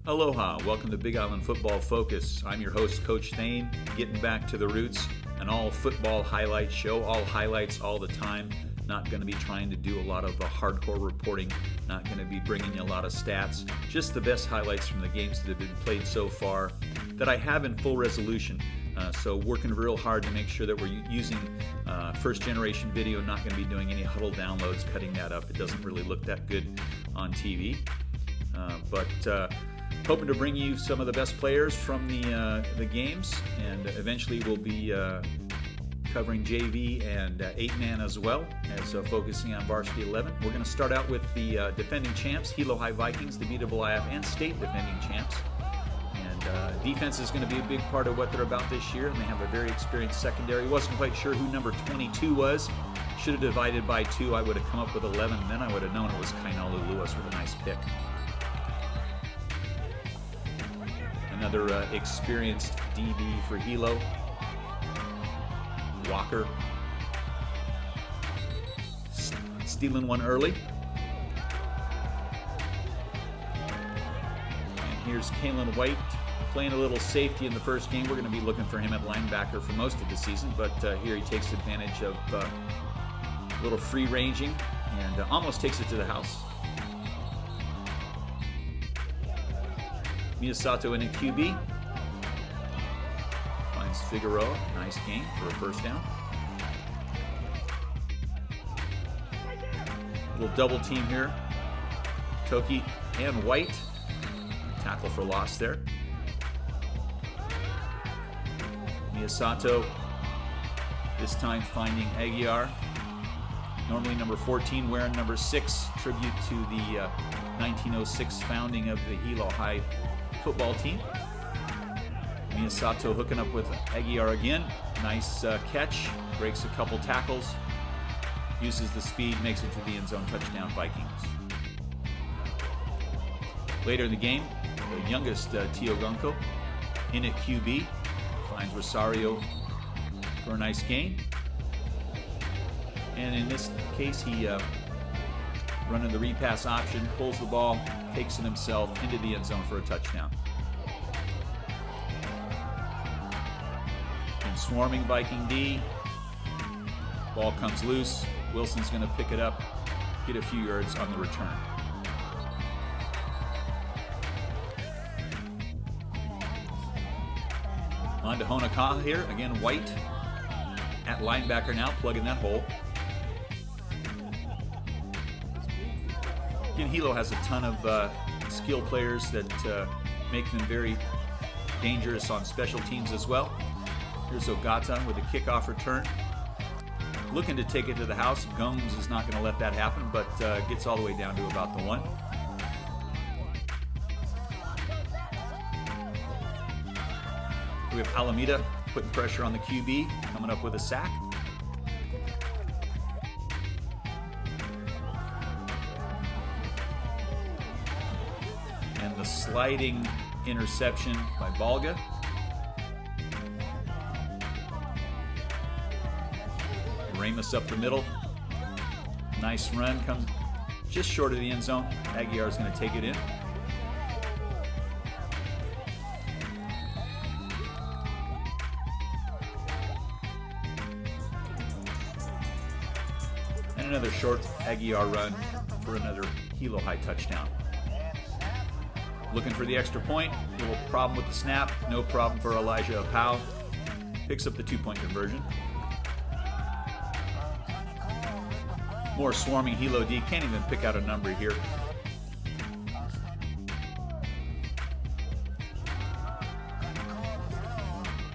Aloha, welcome to Big Island Football Focus. I'm your host, Coach Thane, getting back to the roots, an all football highlight show, all highlights all the time. Not going to be trying to do a lot of hardcore reporting, not going to be bringing you a lot of stats, just the best highlights from the games that have been played so far that I have in full resolution. So working real hard to make sure that we're using first generation video, not going to be doing any huddle downloads, cutting that up. It doesn't really look that good on TV. But hoping to bring you some of the best players from the games, and eventually we'll be covering JV and 8-man as well as focusing on varsity 11. We're going to start out with the defending champs, Hilo High Vikings, the BIIF and state defending champs. And defense is going to be a big part of what they're about this year, and they have a very experienced secondary. Wasn't quite sure who number 22 was. Should have divided by 2. I would have come up with 11, and then I would have known it was Kainalu Lewis with a nice pick. Another experienced DB for Hilo, Walker, stealing one early. And here's Kalen White playing a little safety in the first game. We're going to be looking for him at linebacker for most of the season, but here he takes advantage of a little free ranging and almost takes it to the house. Miyasato in a QB. Finds Figueroa. Nice game for a first down. Little double team here. Toki and White. Tackle for loss there. Miyasato this time finding Aguiar. Normally number 14 wearing number 6. Tribute to the 1906 founding of the Hilo High football team. Miyasato hooking up with Aguiar again. Nice catch. Breaks a couple tackles. Uses the speed. Makes it to the end zone. Touchdown Vikings. Later in the game, the youngest Tiogunko in at QB. Finds Rosario for a nice gain. And in this case, he running the repass option, pulls the ball, takes it himself into the end zone for a touchdown. And swarming Viking D. Ball comes loose. Wilson's going to pick it up, get a few yards on the return. On to Honokaa here. Again, White at linebacker now, plugging that hole. Again, Hilo has a ton of skill players that make them very dangerous on special teams as well. Here's Ogata with a kickoff return. Looking to take it to the house. Gomes is not going to let that happen, but gets all the way down to about the 1. We have Alameda putting pressure on the QB, coming up with a sack. And the sliding interception by Balga. Ramos up the middle. Nice run, comes just short of the end zone. Aguiar is going to take it in. And another short Aguiar run for another Hilo High touchdown. Looking for the extra point. Little problem with the snap. No problem for Elijah Apau. Picks up the 2-point conversion. More swarming Hilo D. Can't even pick out a number here.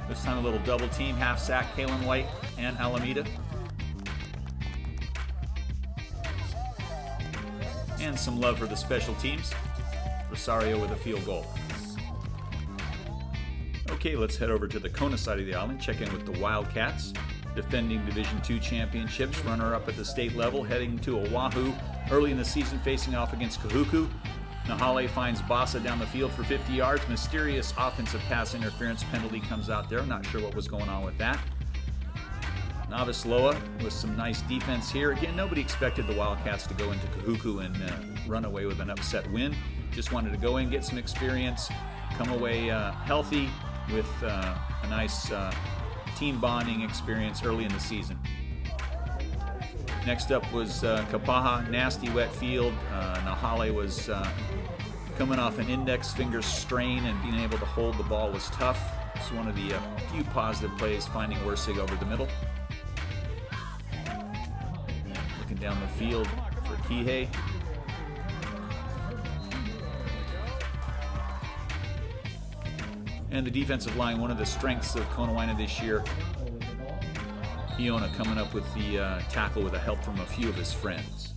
This time a little double team, half sack, Kalen White and Alameda. And some love for the special teams. Rosario with a field goal. Okay, let's head over to the Kona side of the island, check in with the Wildcats. Defending Division II championships, runner-up at the state level, heading to Oahu early in the season, facing off against Kahuku. Nahale finds Basa down the field for 50 yards. Mysterious offensive pass interference penalty comes out there. Not sure what was going on with that. Novice Loa with some nice defense here. Again, nobody expected the Wildcats to go into Kahuku and run away with an upset win. just wanted to go in, get some experience, come away healthy with a nice team bonding experience early in the season. Next up was Kapaha, nasty wet field. Nahale was coming off an index finger strain, and being able to hold the ball was tough. It's one of the few positive plays, finding Worsig over the middle. Looking down the field for Kihei. And the defensive line, one of the strengths of Konawaena this year. Iona coming up with the tackle with the help from a few of his friends.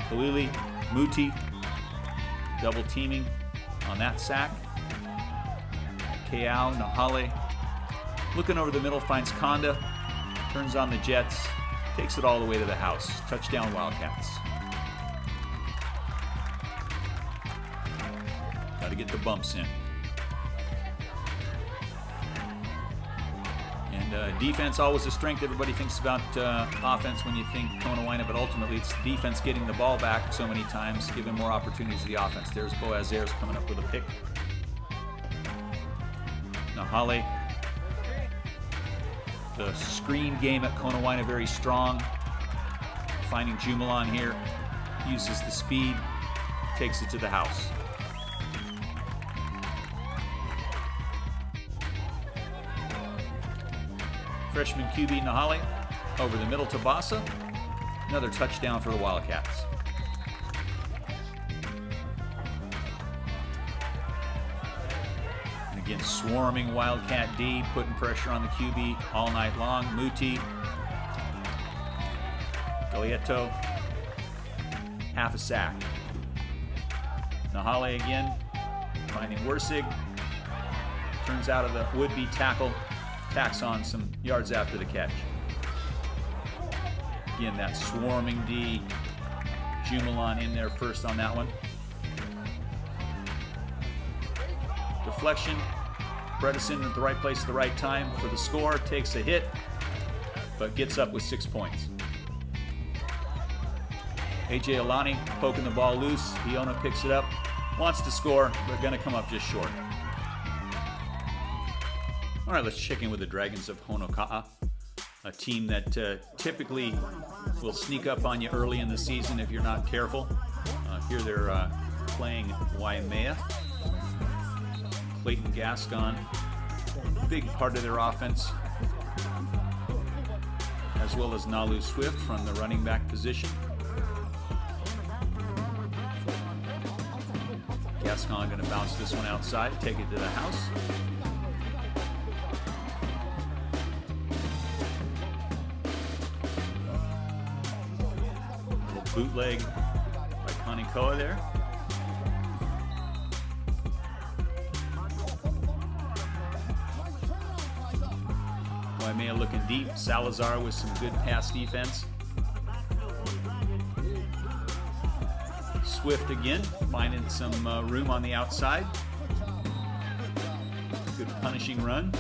Kalili, Muti, double teaming on that sack. Keaau, Nahale, looking over the middle, finds Konda, turns on the jets, takes it all the way to the house. Touchdown Wildcats. Got to get the bumps in. And defense, always a strength. Everybody thinks about offense when you think Konawaena, but ultimately it's the defense getting the ball back so many times, giving more opportunities to the offense. There's Boaz Ayres coming up with a pick. Nahale. The screen game at Konawaena very strong. Finding Jumalon here. Uses the speed, takes it to the house. Freshman QB Nahale over the middle to Basa. Another touchdown for the Wildcats. And again, swarming Wildcat D, putting pressure on the QB all night long. Muti, Galieto, half a sack. Nahale again, finding Worsig. Turns out of the would-be tackle. Tacks on some yards after the catch. Again, that swarming D. Jumalon in there first on that one. Deflection. Bredesen at the right place at the right time for the score. Takes a hit, but gets up with 6 points. AJ Alani poking the ball loose. Iona picks it up. Wants to score, but going to come up just short. All right, let's check in with the Dragons of Honokaa, a team that typically will sneak up on you early in the season if you're not careful. Here they're playing Waimea. Clayton Gascon, big part of their offense, as well as Nalu Swift from the running back position. Gascon going to bounce this one outside, take it to the house. Bootleg by Konikoa there. Waimea looking deep. Salazar with some good pass defense. Swift again, finding some room on the outside. Good punishing run.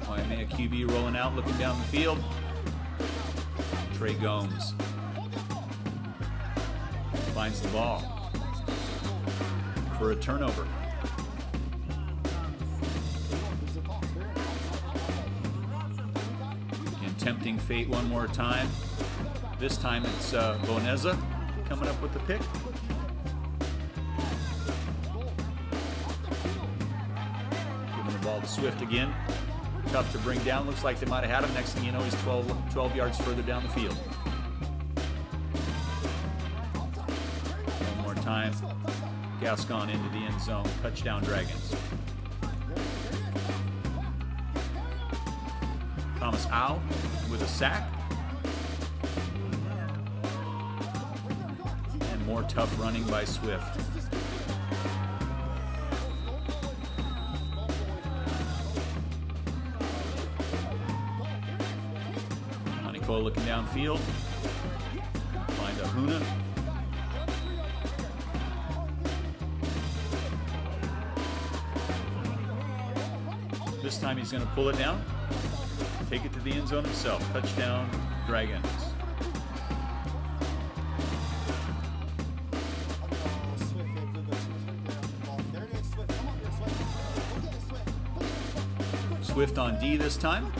Waimea QB rolling out, looking down the field. Trey Gomes finds the ball for a turnover. Again, tempting fate one more time. This time it's Boneza coming up with the pick. Giving the ball to Swift again. Tough to bring down. Looks like they might have had him. Next thing you know, he's 12 yards further down the field. One more time. Gascon into the end zone. Touchdown Dragons. Thomas Au with a sack. And more tough running by Swift. Looking downfield. Find Ahuna. This time he's going to pull it down. take it to the end zone himself. Touchdown, Dragons. Swift on D this time.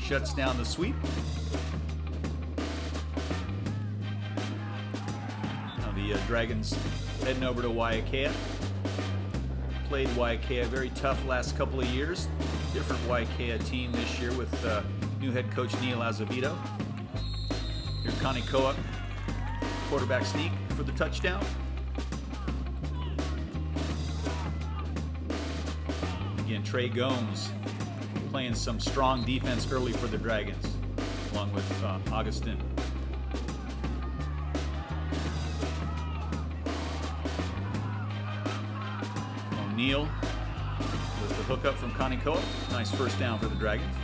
Shuts down the sweep. Now the Dragons heading over to Waiakea. Played Waiakea very tough last couple of years. Different Waiakea team this year with new head coach Neil Azevedo. Here Konawaena, quarterback sneak for the touchdown. Again, Trey Gomes playing some strong defense early for the Dragons, along with Augustin. O'Neal with the hookup from Konawaena. Nice first down for the Dragons.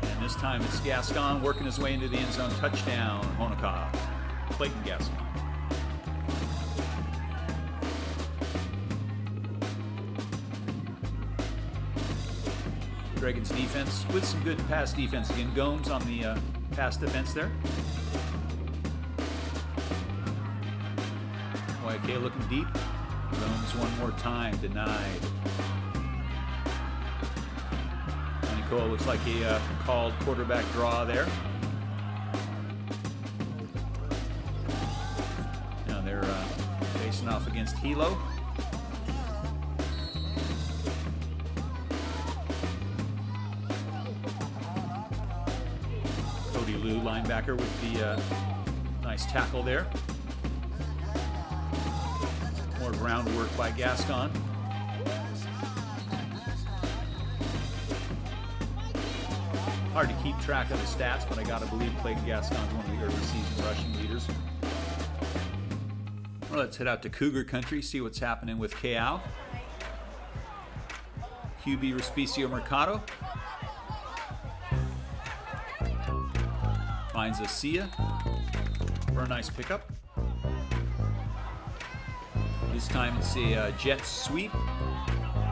And this time it's Gascon working his way into the end zone. Touchdown, Honokaa. Clayton Gascon. Dragons defense with some good pass defense. Again, Gomes on the pass defense there. Waiakea looking deep. Gomes one more time, denied. Konawaena looks like a called quarterback draw there. Now they're facing off against Hilo. Linebacker with the nice tackle there. More groundwork by Gascon. Hard to keep track of the stats, but I gotta believe Clayton Gascon's one of the early season rushing leaders. Well, let's head out to Cougar country, see what's happening with Keaau. QB Respicio Mercado finds a Sia for a nice pickup. This time it's a jet sweep.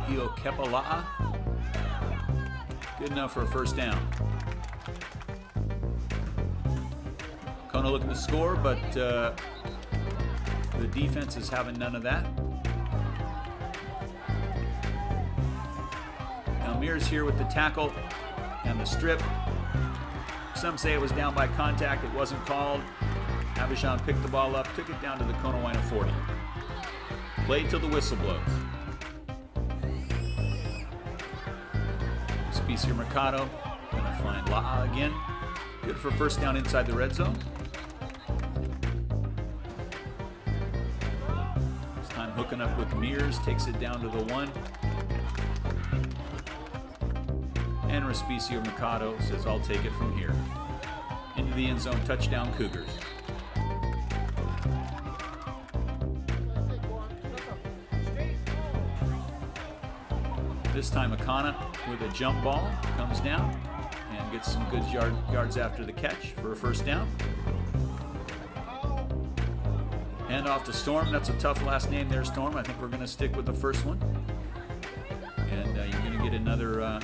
Hilo Kekaulike. Good enough for a first down. Kona looking to score, but the defense is having none of that. Now Mears here with the tackle and the strip. Some say it was down by contact. It wasn't called. Abishan picked the ball up, took it down to the Konawaena 40. Played till the whistle blows. Respicio Mercado gonna find La'a again. Good for first down inside the red zone. This time hooking up with Mears, takes it down to the 1. And Respicio Mercado says, I'll take it from here. Into the end zone, touchdown Cougars. This time Akana with a jump ball comes down and gets some good yards after the catch for a first down. Hand off to Storm. That's a tough last name there, Storm. I think we're going to stick with the first one. And you're going to get another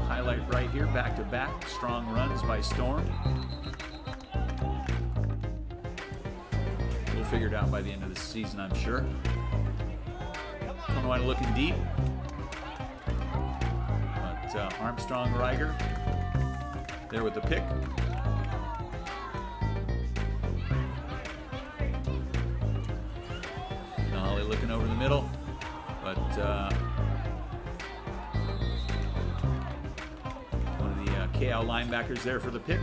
highlight right here, back-to-back. Strong runs by Storm. We'll figure it out by the end of the season, I'm sure. Konawaena looking deep. But Armstrong Riger there with the pick. Holly looking over the middle. But one of the Keaau linebackers there for the pick.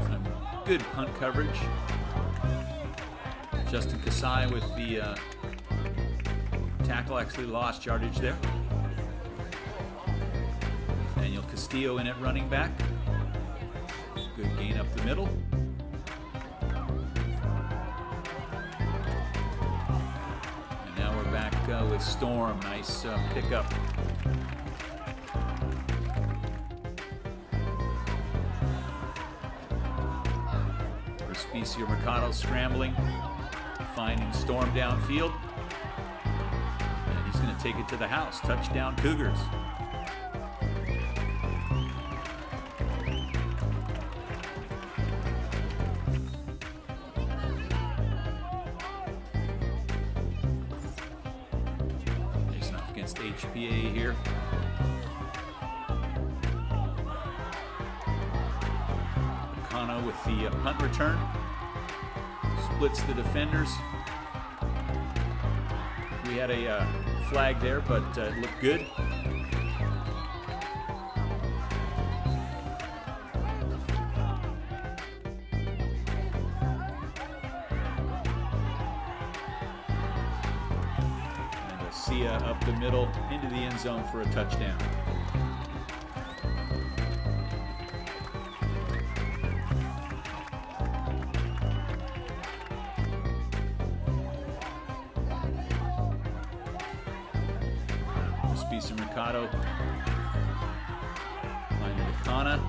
Some good punt coverage. Justin Kasai with the tackle, actually lost yardage there. Daniel Castillo in at running back. Good gain up the middle. And now we're back with Storm. Nice pickup. Specia Mercado scrambling, finding Storm downfield. And he's going to take it to the house. Touchdown Cougars. Facing off against HPA here. With the punt return, splits the defenders. We had a flag there, but it looked good. And a Sia up the middle into the end zone for a touchdown. Specia Mercado, finding the Kana.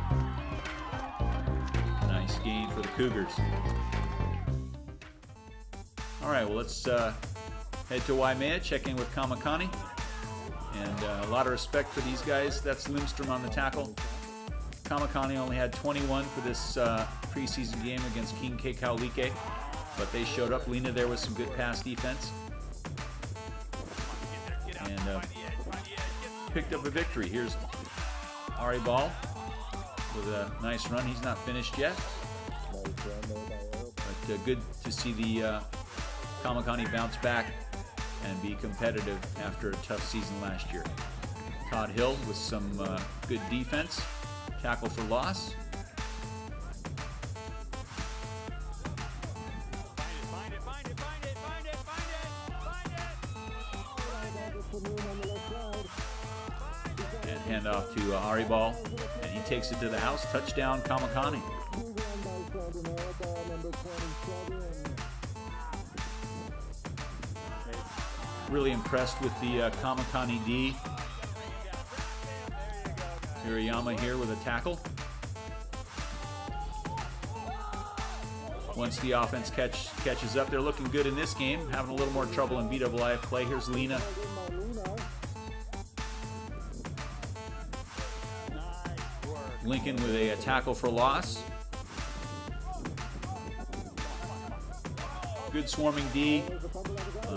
Nice gain for the Cougars. All right, well, let's head to Waimea, check in with Kamakani. And a lot of respect for these guys. That's Lindstrom on the tackle. Kamakani only had 21 for this preseason game against King Kekaulike, but they showed up. Lena there with some good pass defense. And picked up a victory. Here's Ari Ball with a nice run. He's not finished yet. But good to see the Kamakani bounce back and be competitive after a tough season last year. Todd Hill with some good defense. Tackle for loss. And handoff to Ari Ball, and he takes it to the house. Touchdown, Kamakani. Really impressed with the Kamakani D. Hirayama here with a tackle. Once the offense catches up, they're looking good in this game. Having a little more trouble in BWIF play. Here's Lena. Lincoln with a tackle for loss. Good swarming D.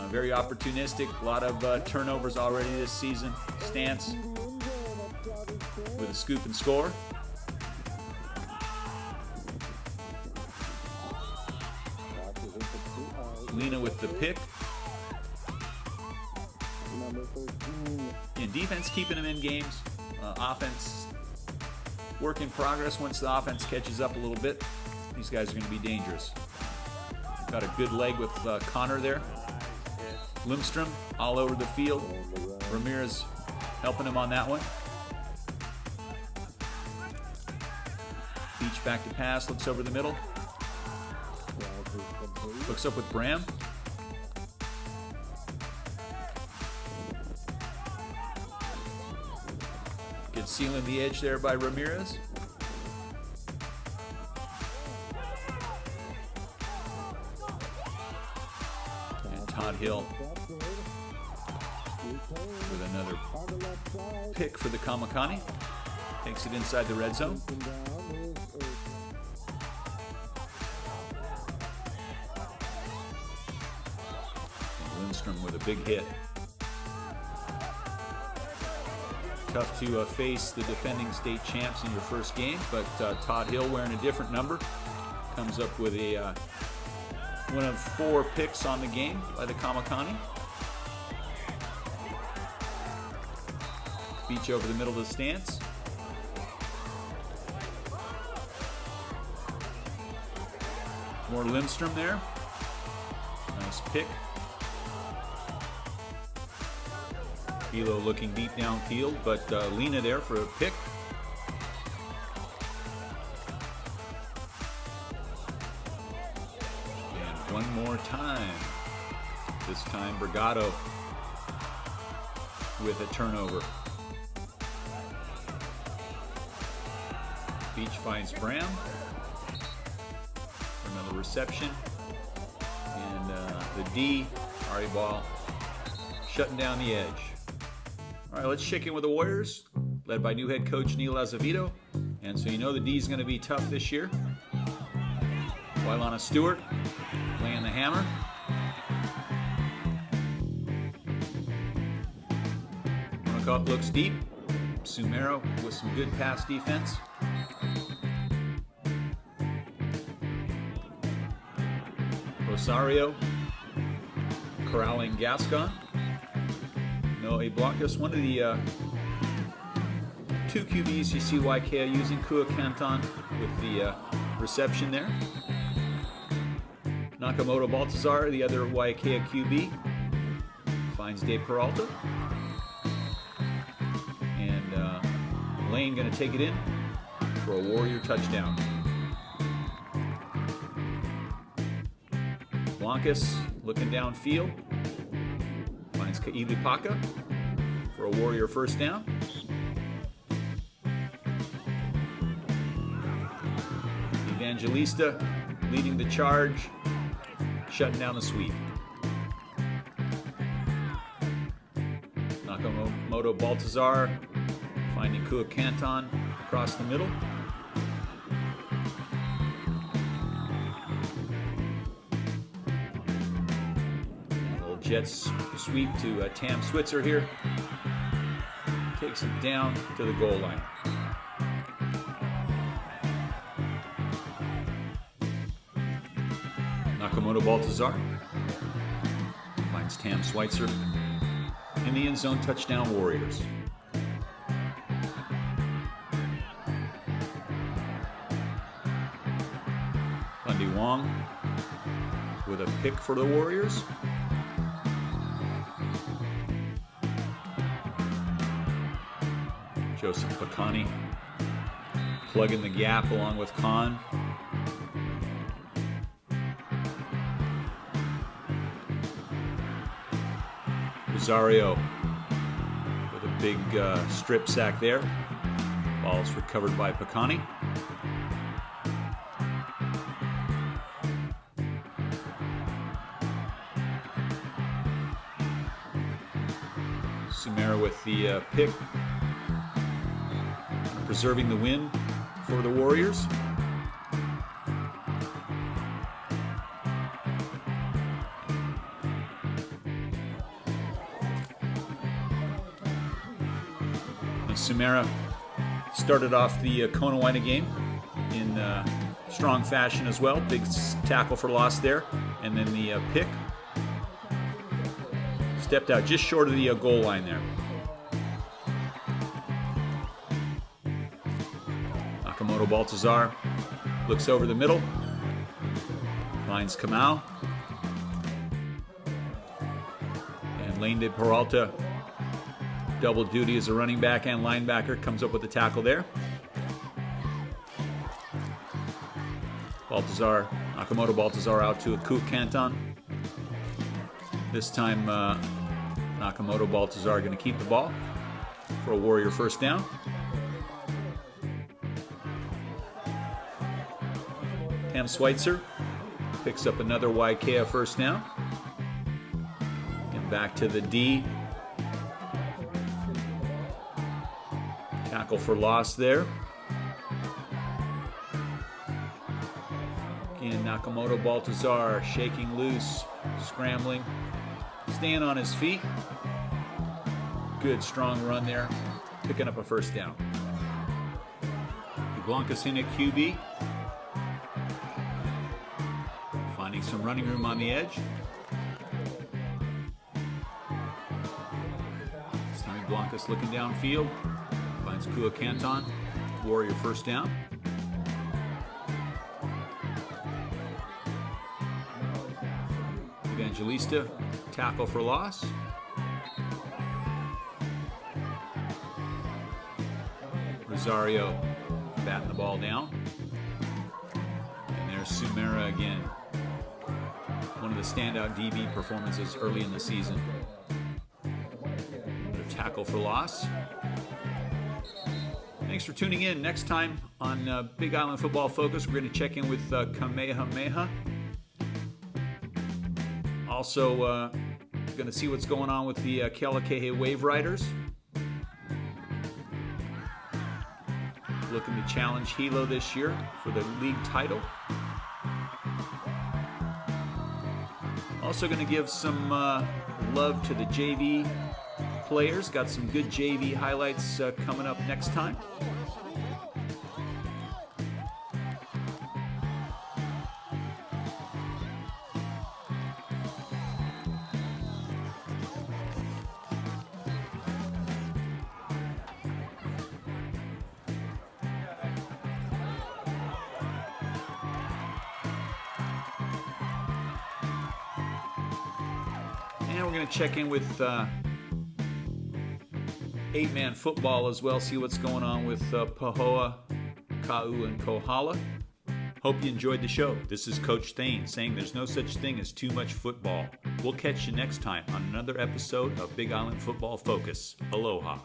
Very opportunistic. A lot of turnovers already this season. Stance with a scoop and score. Lena with the pick. In defense, keeping them in games. Offense, work in progress. Once the offense catches up a little bit, these guys are going to be dangerous. Got a good leg with Connor there. Lindstrom all over the field. Ramirez helping him on that one. Beach back to pass, looks over the middle. Looks up with Bram. Good sealing the edge there by Ramirez. And Todd Hill with another pick for the Kamakani. Takes it inside the red zone. Lindstrom with a big hit. Tough to face the defending state champs in your first game, but Todd Hill, wearing a different number, comes up with a one of 4 picks on the game by the Kamakani. Beach over the middle of the stance. More Lindstrom there. Nice pick. Hilo looking deep downfield, but Lena there for a pick. And one more time. This time Brigado with a turnover. Beach finds Bram. Another reception. And the D, Ari Ball, shutting down the edge. All right, let's check in with the Warriors, led by new head coach Neil Azevedo. And so you know the D is going to be tough this year. Wailana Stewart laying the hammer. Honokaa looks deep. Sumero with some good pass defense. Rosario corralling Gascon. Noe Blancas, one of the two QBs you see Waiakea using. Keaau Cougars with the reception there. Nakamoto Baltazar, the other Waiakea QB, finds Dave Peralta. And Lane going to take it in for a Warrior touchdown. Blancas looking downfield, finds Kekaulike for a Warrior first down. Evangelista leading the charge, shutting down the sweep. Nakamoto Baltazar finding Keaau Cougars across the middle. Jets sweep to Tam Switzer here. Takes him down to the goal line. Nakamoto Baltazar finds Tam Switzer in the end zone. Touchdown Warriors. Bundy Wong with a pick for the Warriors. Joseph Pacani plugging the gap along with Khan. Rosario with a big strip sack there. Ball's recovered by Pacani. Sumera with the pick. Preserving the win for the Warriors. And Sumera started off the Konawaena game in strong fashion as well. Big tackle for loss there. And then the pick. Stepped out just short of the goal line there. Nakamoto Baltazar looks over the middle, finds Keaau, and Lane de Peralta, double duty as a running back and linebacker, comes up with the tackle there. Nakamoto Baltazar out to a Keaau Cougars. This time Nakamoto Baltazar going to keep the ball for a Warrior first down. Tam Switzer picks up another Waiakea first down. And back to the D. Tackle for loss there. Again, Nakamoto Baltazar shaking loose, scrambling, staying on his feet. Good strong run there, picking up a first down. Blancas in at QB. Finding some running room on the edge. This time Blancas looking downfield. Finds Keaau Cougars. Warrior first down. Evangelista, tackle for loss. Rosario batting the ball down. And there's Sumera again. One of the standout DB performances early in the season. A tackle for loss. Thanks for tuning in. Next time on Big Island Football Focus, we're going to check in with Kamehameha Also, going to see what's going on with the Kekaulike Wave Riders. Looking to challenge Hilo this year for the league title. Also going to give some love to the JV players. Got some good JV highlights coming up next time. And we're going to check in with 8-man football as well, see what's going on with Pahoa, Keaau, and Kohala. Hope you enjoyed the show. This is Coach Thane saying there's no such thing as too much football. We'll catch you next time on another episode of Big Island Football Focus. Aloha.